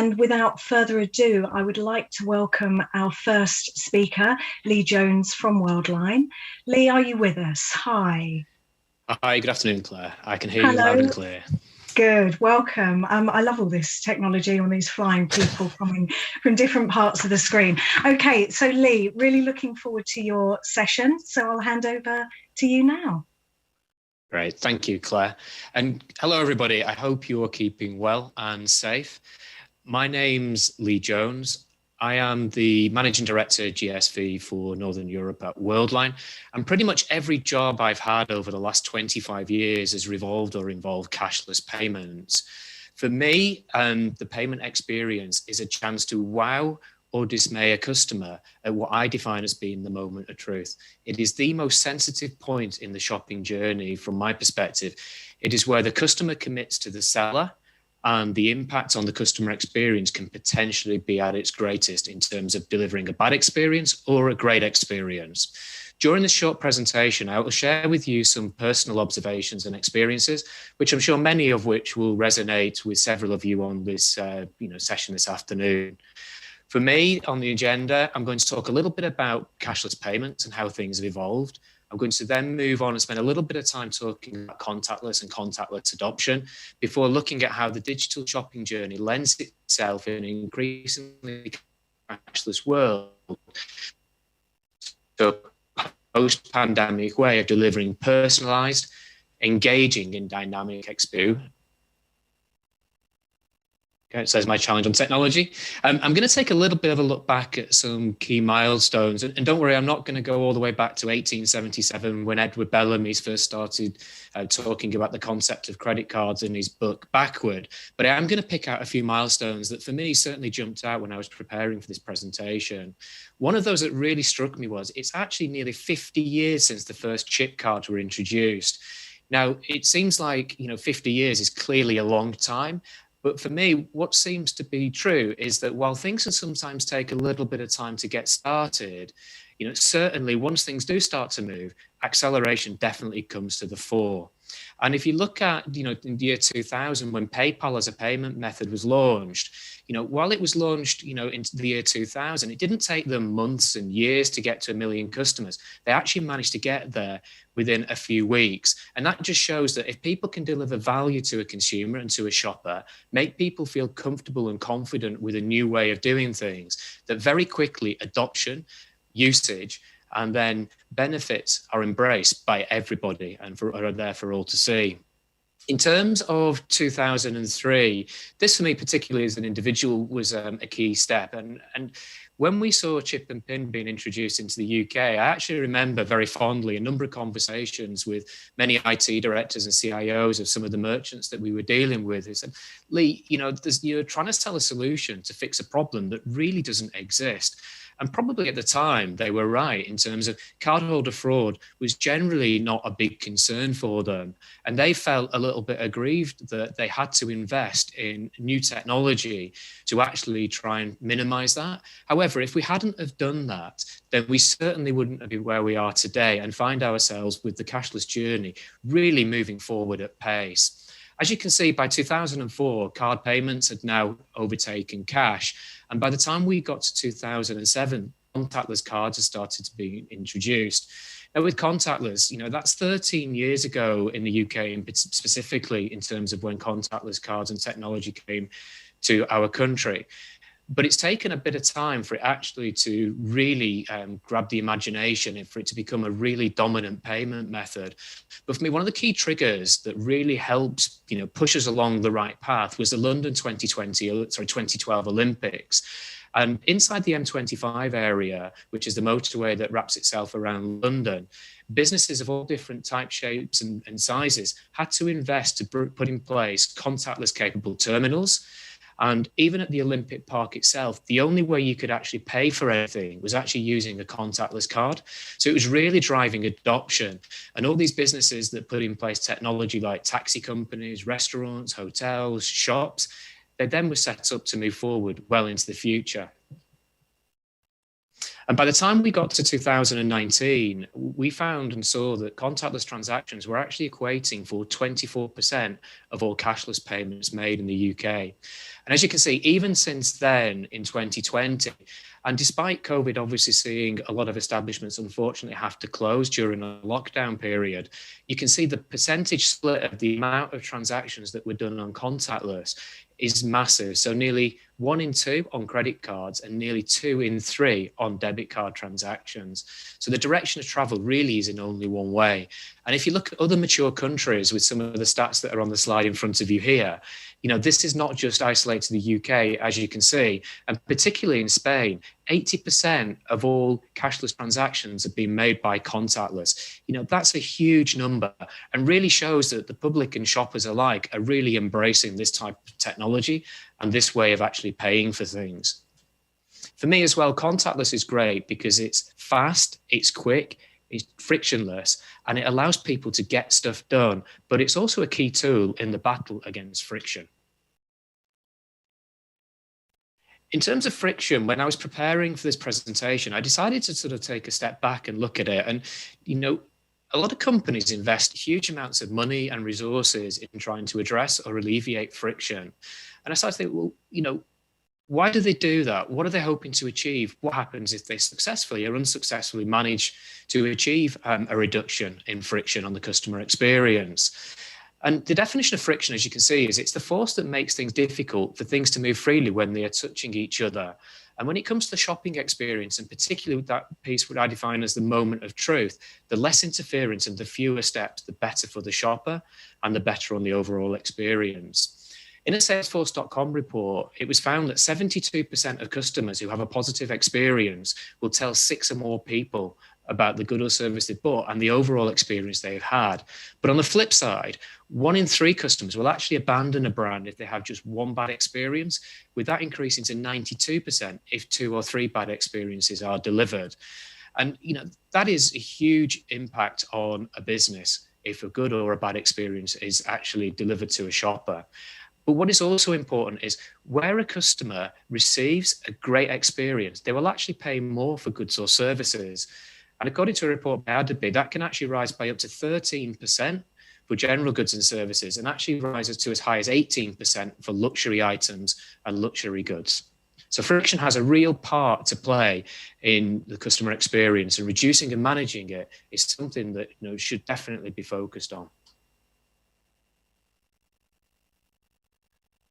And without further ado, I would like to welcome our first speaker, Lee Jones from Worldline. Lee, are you with us? Hi. Hi, good afternoon, Claire. I can hear you loud and clear. Good, welcome. I love all this technology on these flying people coming from different parts of the screen. Okay, so Lee, really looking forward to your session. So I'll hand over to you now. Great, thank you, Claire. And hello, everybody. I hope you are keeping well and safe. My name's Lee Jones. I am the Managing Director GSV for Northern Europe at Worldline. And pretty much every job I've had over the last 25 years has revolved or involved cashless payments. For me, the payment experience is a chance to wow or dismay a customer at what I define as being the moment of truth. It is the most sensitive point in the shopping journey from my perspective. It is where the customer commits to the seller and the impact on the customer experience can potentially be at its greatest in terms of delivering a bad experience or a great experience. During this short presentation, I will share with you some personal observations and experiences, which I'm sure many of which will resonate with several of you on this session this afternoon. For me, on the agenda, I'm going to talk a little bit about cashless payments and how things have evolved. I'm going to then move on and spend a little bit of time talking about contactless and contactless adoption before looking at how the digital shopping journey lends itself in an increasingly cashless world to a post-pandemic way of delivering personalized, engaging and dynamic experience. Okay, so there's my challenge on technology. I'm going to take a little bit of a look back at some key milestones. And don't worry, I'm not going to go all the way back to 1877 when Edward Bellamy's first started talking about the concept of credit cards in his book Backward. But I am going to pick out a few milestones that for me certainly jumped out when I was preparing for this presentation. One of those that really struck me was it's actually nearly 50 years since the first chip cards were introduced. Now, it seems like 50 years is clearly a long time. But for me, what seems to be true is that while things can sometimes take a little bit of time to get started, certainly once things do start to move, acceleration definitely comes to the fore. And if you look at, in the year 2000, when PayPal as a payment method was launched, while it was launched, into the year 2000, it didn't take them months and years to get to 1 million customers. They actually managed to get there within a few weeks. And that just shows that if people can deliver value to a consumer and to a shopper, make people feel comfortable and confident with a new way of doing things, that very quickly adoption, usage, and then benefits are embraced by everybody and are there for all to see. In terms of 2003, this for me particularly as an individual was a key step. And when we saw chip and PIN being introduced into the UK, I actually remember very fondly a number of conversations with many IT directors and CIOs of some of the merchants that we were dealing with who said, Lee, you're trying to sell a solution to fix a problem that really doesn't exist. And probably at the time, they were right in terms of cardholder fraud was generally not a big concern for them. And they felt a little bit aggrieved that they had to invest in new technology to actually try and minimize that. However, if we hadn't have done that, then we certainly wouldn't have been where we are today and find ourselves with the cashless journey really moving forward at pace. As you can see, by 2004, card payments had now overtaken cash. And by the time we got to 2007, contactless cards had started to be introduced. Now with contactless, that's 13 years ago in the UK, specifically in terms of when contactless cards and technology came to our country. But it's taken a bit of time for it actually to really grab the imagination and for it to become a really dominant payment method. But for me, one of the key triggers that really helped, push us along the right path was the London 2012 Olympics. And inside the M25 area, which is the motorway that wraps itself around London, businesses of all different types, shapes and sizes had to invest to put in place contactless capable terminals. And even at the Olympic Park itself, the only way you could actually pay for anything was actually using a contactless card. So it was really driving adoption. And all these businesses that put in place technology like taxi companies, restaurants, hotels, shops, they then were set up to move forward well into the future. And by the time we got to 2019, we found and saw that contactless transactions were actually equating for 24% of all cashless payments made in the UK. And as you can see, even since then in 2020, and despite COVID obviously seeing a lot of establishments unfortunately have to close during a lockdown period, you can see the percentage split of the amount of transactions that were done on contactless is massive. So nearly 1 in 2 on credit cards and nearly 2 in 3 on debit card transactions. So the direction of travel really is in only one way. And if you look at other mature countries with some of the stats that are on the slide in front of you here, you know, this is not just isolated to the UK, as you can see, and particularly in Spain, 80% of all cashless transactions have been made by contactless. You know, that's a huge number and really shows that the public and shoppers alike are really embracing this type of technology and this way of actually paying for things. For me as well, contactless is great because it's fast, it's quick, it's frictionless, and it allows people to get stuff done, but it's also a key tool in the battle against friction. In terms of friction, when I was preparing for this presentation, I decided to sort of take a step back and look at it. And, you know, a lot of companies invest huge amounts of money and resources in trying to address or alleviate friction. And I started to think, well, you know, why do they do that? What are they hoping to achieve? What happens if they successfully or unsuccessfully manage to achieve a reduction in friction on the customer experience? And the definition of friction, as you can see, is it's the force that makes things difficult for things to move freely when they are touching each other. And when it comes to the shopping experience, and particularly with that piece what I define as the moment of truth, the less interference and the fewer steps, the better for the shopper and the better on the overall experience. In a Salesforce.com report, it was found that 72% of customers who have a positive experience will tell 6 or more people about the good or service they bought and the overall experience they've had. But on the flip side, 1 in 3 customers will actually abandon a brand if they have just 1 bad experience, with that increasing to 92% if 2 or 3 bad experiences are delivered. And you know, that is a huge impact on a business if a good or a bad experience is actually delivered to a shopper. But what is also important is where a customer receives a great experience, they will actually pay more for goods or services. And according to a report by Adobe, that can actually rise by up to 13% for general goods and services, and actually rises to as high as 18% for luxury items and luxury goods. So friction has a real part to play in the customer experience, and reducing and managing it is something that, you know, should definitely be focused on.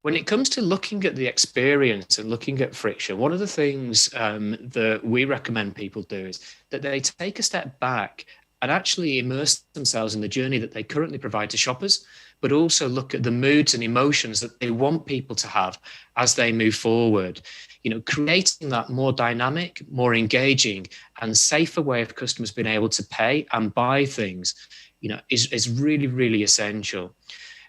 When it comes to looking at the experience and looking at friction, one of the things that we recommend people do is that they take a step back and actually immerse themselves in the journey that they currently provide to shoppers, but also look at the moods and emotions that they want people to have as they move forward. You know, creating that more dynamic, more engaging and safer way of customers being able to pay and buy things, you know, is really, really essential.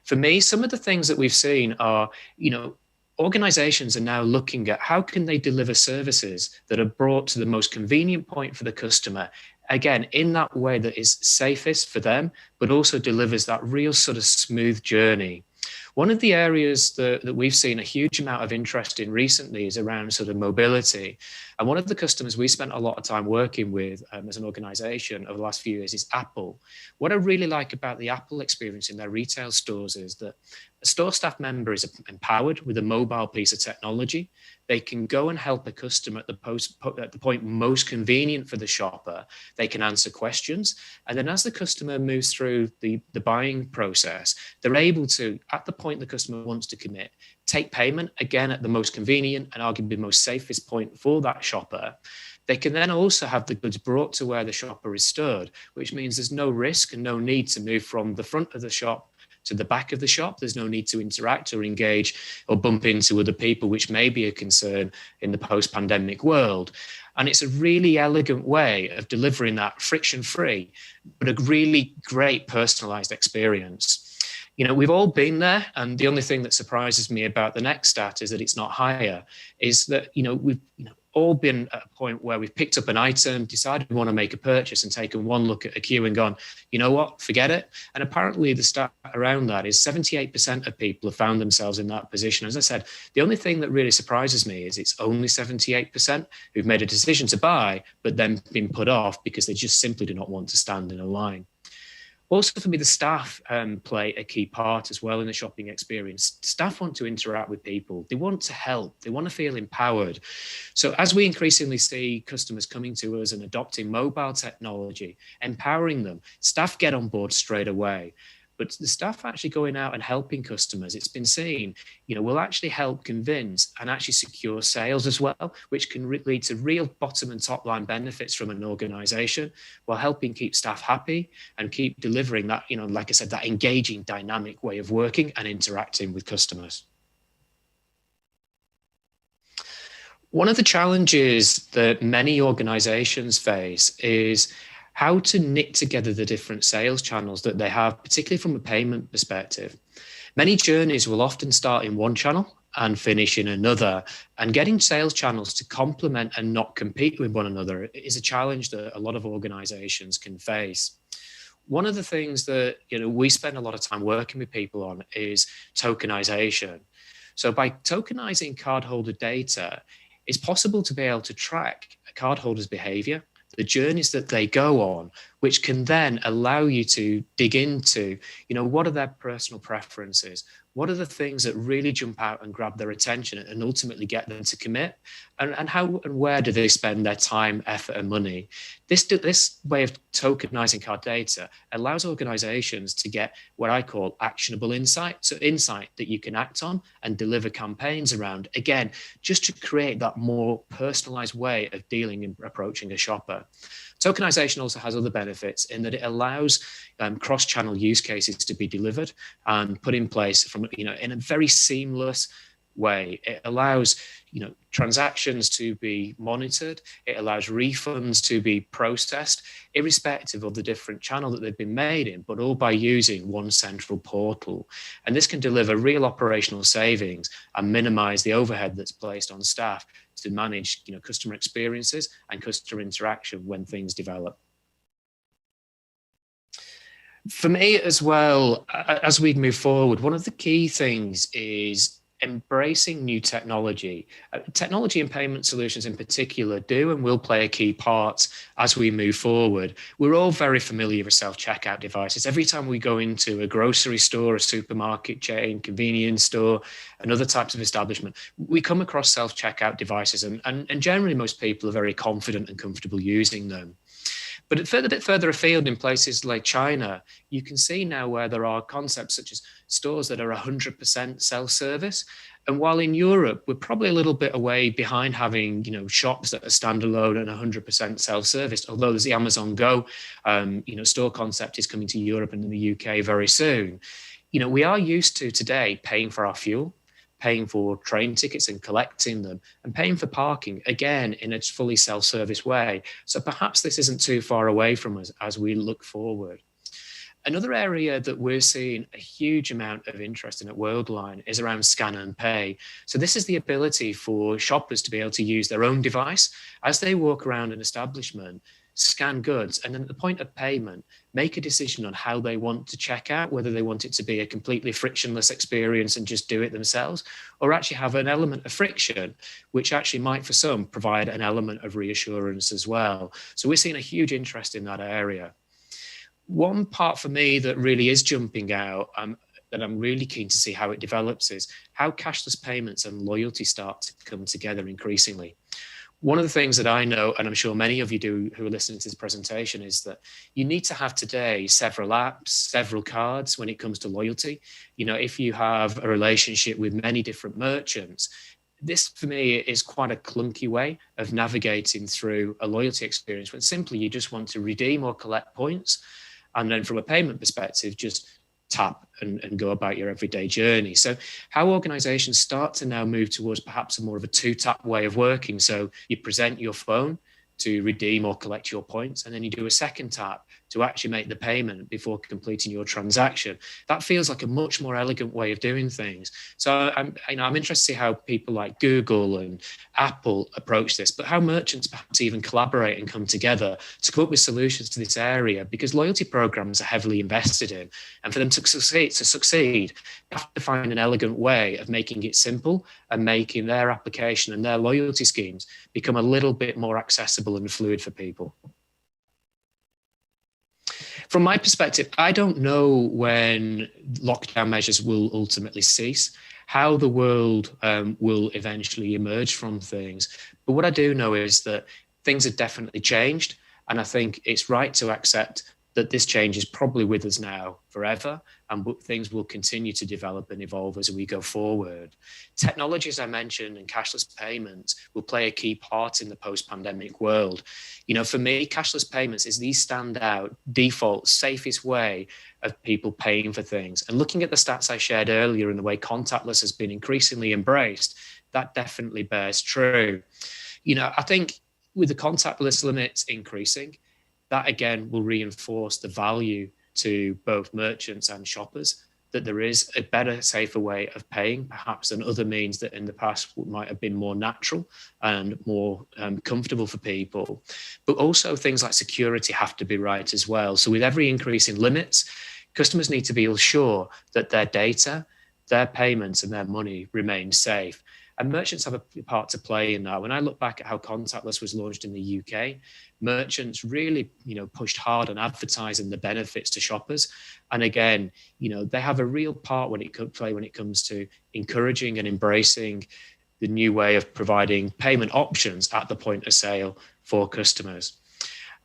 For me, some of the things that we've seen are, you know, organizations are now looking at how can they deliver services that are brought to the most convenient point for the customer, again, in that way that is safest for them, but also delivers that real sort of smooth journey. One of the areas that we've seen a huge amount of interest in recently is around sort of mobility. And one of the customers we spent a lot of time working with as an organization over the last few years is Apple. What I really like about the Apple experience in their retail stores is that a store staff member is empowered with a mobile piece of technology. They can go and help a customer at the point most convenient for the shopper. They can answer questions. And then as the customer moves through the buying process, they're able to, at the point the customer wants to commit, take payment, again, at the most convenient and arguably most safest point for that shopper. They can then also have the goods brought to where the shopper is stood, which means there's no risk and no need to move from the front of the shop to the back of the shop. There's no need to interact or engage or bump into other people, which may be a concern in the post-pandemic world. And it's a really elegant way of delivering that friction-free, but a really great personalized experience. You know, we've all been there, and the only thing that surprises me about the next stat is that it's not higher, is that, all been at a point where we've picked up an item, decided we want to make a purchase, and taken one look at a queue and gone, you know what, forget it. And apparently the stat around that is 78% of people have found themselves in that position. As I said, the only thing that really surprises me is it's only 78% who've made a decision to buy, but then been put off because they just simply do not want to stand in a line. Also, for me, the staff play a key part as well in the shopping experience. Staff want to interact with people. They want to help. They want to feel empowered. So as we increasingly see customers coming to us and adopting mobile technology, empowering them, staff get on board straight away. But the staff actually going out and helping customers, it's been seen, will actually help convince and actually secure sales as well, which can lead to real bottom and top line benefits from an organization, while helping keep staff happy and keep delivering that, like I said, that engaging, dynamic way of working and interacting with customers. One of the challenges that many organizations face is how to knit together the different sales channels that they have, particularly from a payment perspective. Many journeys will often start in one channel and finish in another, and getting sales channels to complement and not compete with one another is a challenge that a lot of organizations can face. One of the things that we spend a lot of time working with people on is tokenization. So by tokenizing cardholder data, it's possible to be able to track a cardholder's behavior, the journeys that they go on, which can then allow you to dig into, what are their personal preferences? What are the things that really jump out and grab their attention and ultimately get them to commit? And how and where do they spend their time, effort, and money? This way of tokenizing card data allows organizations to get what I call actionable insight. So insight that you can act on and deliver campaigns around, again, just to create that more personalized way of dealing and approaching a shopper. Tokenization also has other benefits in that it allows cross-channel use cases to be delivered and put in place from, in a very seamless way. It allows, transactions to be monitored. It allows refunds to be processed, irrespective of the different channel that they've been made in, but all by using one central portal. And this can deliver real operational savings and minimize the overhead that's placed on staff to manage, customer experiences and customer interaction when things develop. For me as well, as we move forward, one of the key things is embracing new technology. Technology and payment solutions in particular do and will play a key part as we move forward. We're all very familiar with self-checkout devices. Every time we go into a grocery store, a supermarket chain, convenience store, and other types of establishment, we come across self-checkout devices, and generally most people are very confident and comfortable using them. But a bit further afield in places like China, you can see now where there are concepts such as stores that are 100% self-service. And while in Europe, we're probably a little bit away behind having, shops that are standalone and 100% self-service, although there's the Amazon Go, store concept is coming to Europe and in the UK very soon. We are used to today paying for our fuel, paying for train tickets and collecting them, and paying for parking, again, in a fully self-service way. So perhaps this isn't too far away from us as we look forward. Another area that we're seeing a huge amount of interest in at Worldline is around scan and pay. So this is the ability for shoppers to be able to use their own device as they walk around an establishment, scan goods, and then at the point of payment, make a decision on how they want to check out, whether they want it to be a completely frictionless experience and just do it themselves, or actually have an element of friction, which actually might, for some, provide an element of reassurance as well. So we're seeing a huge interest in that area. One part for me that really is jumping out, that I'm really keen to see how it develops, is how cashless payments and loyalty start to come together increasingly. One of the things that I know, and I'm sure many of you do who are listening to this presentation, is that you need to have today several apps, several cards when it comes to loyalty. If you have a relationship with many different merchants, this for me is quite a clunky way of navigating through a loyalty experience when simply you just want to redeem or collect points. And then from a payment perspective, just tap and go about your everyday journey. So how organizations start to now move towards perhaps a more of a two-tap way of working. So you present your phone to redeem or collect your points, and then you do a second tap to actually make the payment before completing your transaction. That feels like a much more elegant way of doing things. So I'm interested to see how people like Google and Apple approach this, but how merchants perhaps even collaborate and come together to come up with solutions to this area, because loyalty programs are heavily invested in, and for them to succeed, they have to find an elegant way of making it simple and making their application and their loyalty schemes become a little bit more accessible and fluid for people. From my perspective, I don't know when lockdown measures will ultimately cease, how the world will eventually emerge from things. But what I do know is that things have definitely changed. And I think it's right to accept that this change is probably with us now forever, and things will continue to develop and evolve as we go forward. Technology, as I mentioned, and cashless payments will play a key part in the post-pandemic world. For me, cashless payments is the standout, default, safest way of people paying for things. And looking at the stats I shared earlier and the way contactless has been increasingly embraced, that definitely bears true. I think with the contactless limits increasing, that again will reinforce the value to both merchants and shoppers, that there is a better, safer way of paying, perhaps than other means that in the past might have been more natural and more comfortable for people. But also things like security have to be right as well. So with every increase in limits, customers need to be sure that their data, their payments and their money remain safe. And merchants have a part to play in that. When I look back at how contactless was launched in the UK, merchants really, pushed hard on advertising the benefits to shoppers. And again, they have a real part when it comes to encouraging and embracing the new way of providing payment options at the point of sale for customers.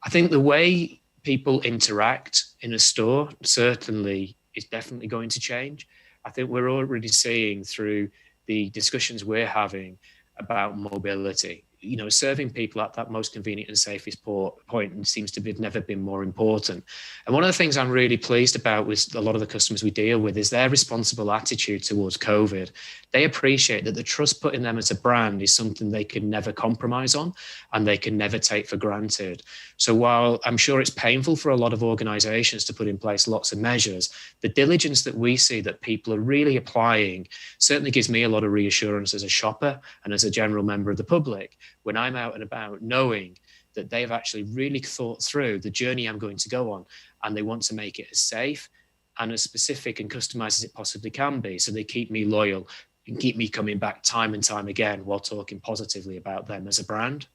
I think the way people interact in a store certainly is definitely going to change. I think we're already seeing through the discussions we're having about mobility, serving people at that most convenient and safest point seems to have never been more important. And one of the things I'm really pleased about with a lot of the customers we deal with is their responsible attitude towards COVID. They appreciate that the trust put in them as a brand is something they can never compromise on and they can never take for granted. So while I'm sure it's painful for a lot of organizations to put in place lots of measures, the diligence that we see that people are really applying certainly gives me a lot of reassurance as a shopper and as a general member of the public when I'm out and about, knowing that they've actually really thought through the journey I'm going to go on, and they want to make it as safe and as specific and customized as it possibly can be. So they keep me loyal and keep me coming back time and time again while talking positively about them as a brand.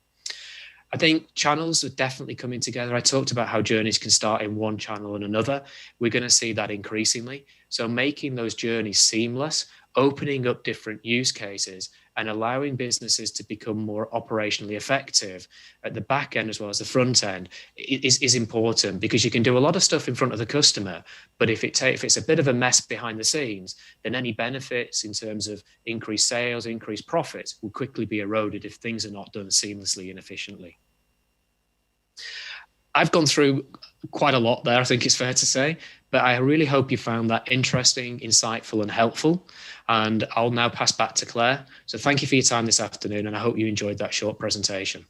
I think channels are definitely coming together. I talked about how journeys can start in one channel and another. We're going to see that increasingly. So making those journeys seamless, opening up different use cases and allowing businesses to become more operationally effective at the back end as well as the front end is important, because you can do a lot of stuff in front of the customer, but if it's a bit of a mess behind the scenes, then any benefits in terms of increased sales, increased profits will quickly be eroded if things are not done seamlessly and efficiently. I've gone through quite a lot there, I think it's fair to say, but I really hope you found that interesting, insightful and helpful. And I'll now pass back to Claire. So thank you for your time this afternoon, and I hope you enjoyed that short presentation.